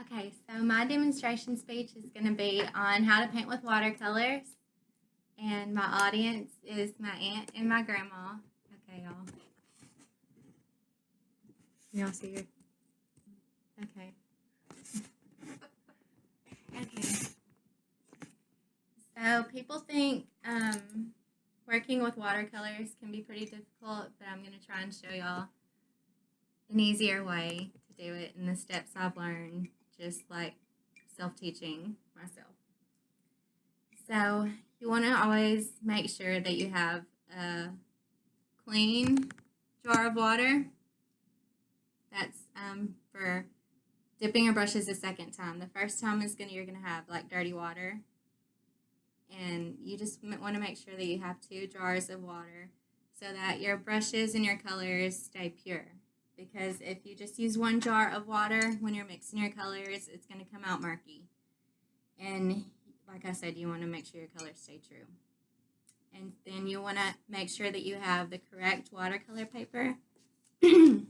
Okay, so my demonstration speech is going to be on how to paint with watercolors, and my audience is my aunt and my grandma. Okay, y'all. Y'all see her? Okay. Okay. So people think working with watercolors can be pretty difficult, but I'm going to try and show y'all an easier way to do it and the steps I've learned, just like self-teaching myself. So you want to always make sure that you have a clean jar of water. That's for dipping your brushes the second time. The first time is you're gonna have like dirty water, and you just want to make sure that you have 2 jars of water so that your brushes and your colors stay pure. Because if you just use 1 jar of water when you're mixing your colors, it's going to come out murky. And like I said, you want to make sure your colors stay true. And then you want to make sure that you have the correct watercolor paper. And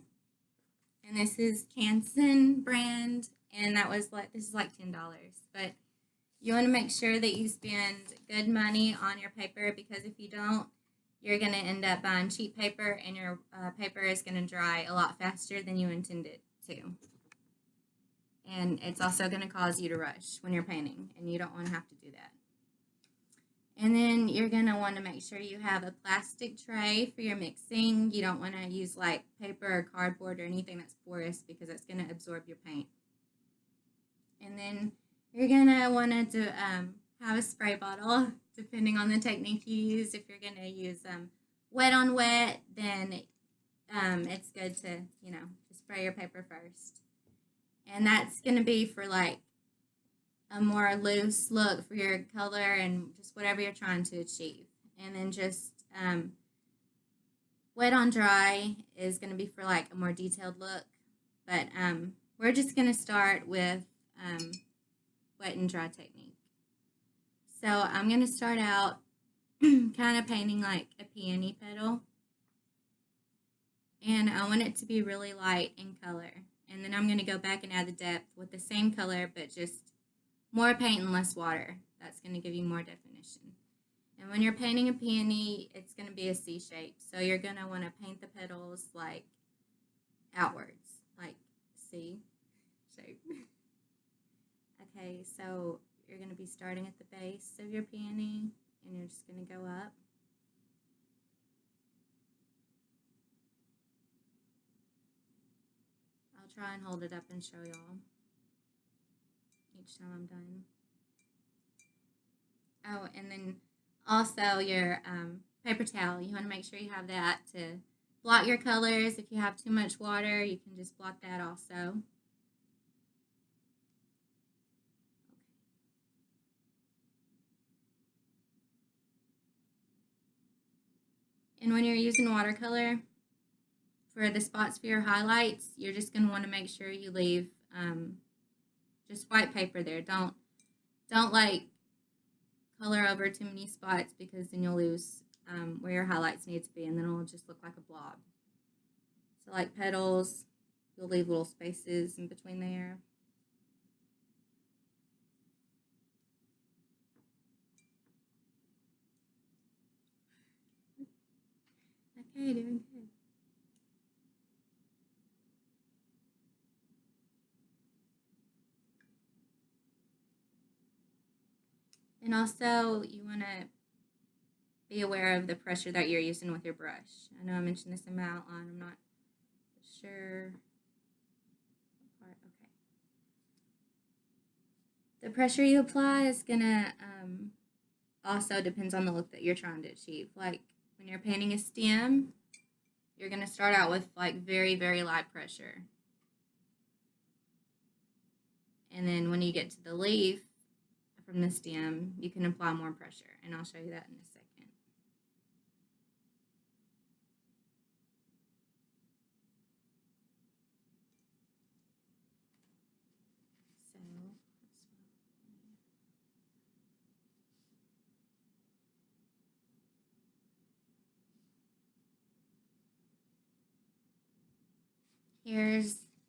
this is Canson brand, and this is like $10. But you want to make sure that you spend good money on your paper, because if you don't, you're going to end up buying cheap paper, and your paper is going to dry a lot faster than you intended to. And it's also going to cause you to rush when you're painting, and you don't want to have to do that. And then you're going to want to make sure you have a plastic tray for your mixing. You don't want to use like paper or cardboard or anything that's porous, because it's going to absorb your paint. And then you're going to want to have a spray bottle, depending on the technique you use. If you're going to use wet on wet, then it's good to, to spray your paper first. And that's going to be for like a more loose look for your color and just whatever you're trying to achieve. And then just wet on dry is going to be for like a more detailed look. But we're just going to start with wet and dry technique. So I'm going to start out kind of painting like a peony petal. And I want it to be really light in color. And then I'm going to go back and add the depth with the same color, but just more paint and less water. That's going to give you more definition. And when you're painting a peony, it's going to be a C shape. So you're going to want to paint the petals like outwards, like C shape. Okay, so you're going to be starting at the base of your peony, and you're just going to go up. I'll try and hold it up and show y'all each time I'm done. Oh, and then also your paper towel. You want to make sure you have that to blot your colors. If you have too much water, you can just blot that also. And when you're using watercolor, for the spots for your highlights, you're just going to want to make sure you leave just white paper there. Don't like color over too many spots, because then you'll lose where your highlights need to be, and then it'll just look like a blob. So like petals, you'll leave little spaces in between there. Okay, doing good. And also, you want to be aware of the pressure that you're using with your brush. I know I mentioned this in my outline. I'm not sure. Okay. The pressure you apply is going to also depends on the look that you're trying to achieve. Like when you're painting a stem, you're going to start out with like very, very light pressure. And then when you get to the leaf from the stem, you can apply more pressure. And I'll show you that in a second.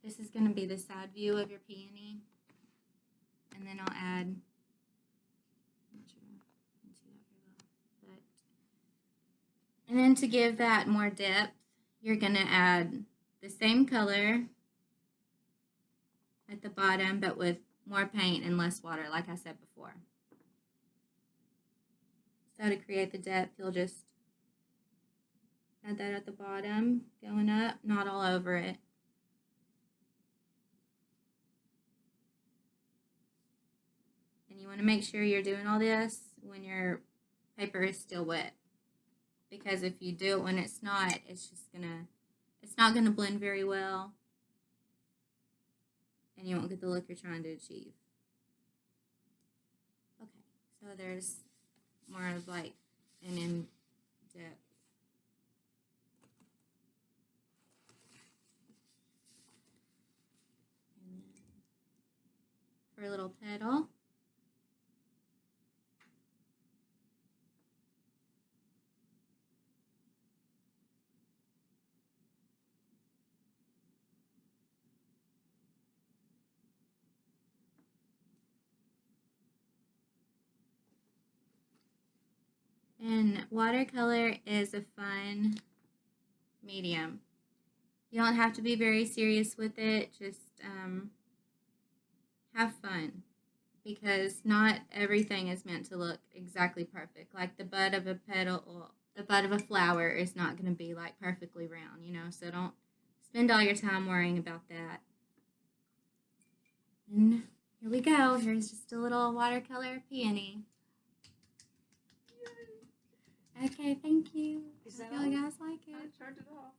This is going to be the side view of your peony. and then I'll add, I'm not sure you can see that very well, but, and then to give that more depth, you're going to add the same color at the bottom, but with more paint and less water, like I said before. So to create the depth, you'll just add that at the bottom, going up, not all over it. And you want to make sure you're doing all this when your paper is still wet. Because if you do it when it's not, it's not gonna blend very well. And you won't get the look you're trying to achieve. Okay, so there's more of like an in-depth. And then for a little petal. And watercolor is a fun medium. You don't have to be very serious with it, just have fun. Because not everything is meant to look exactly perfect. Like the bud of a petal, or the bud of a flower is not going to be like perfectly round, you know, so don't spend all your time worrying about that. And here we go. Here's just a little watercolor peony. Okay, thank you. Is that Hope you guys like it. I turned it off.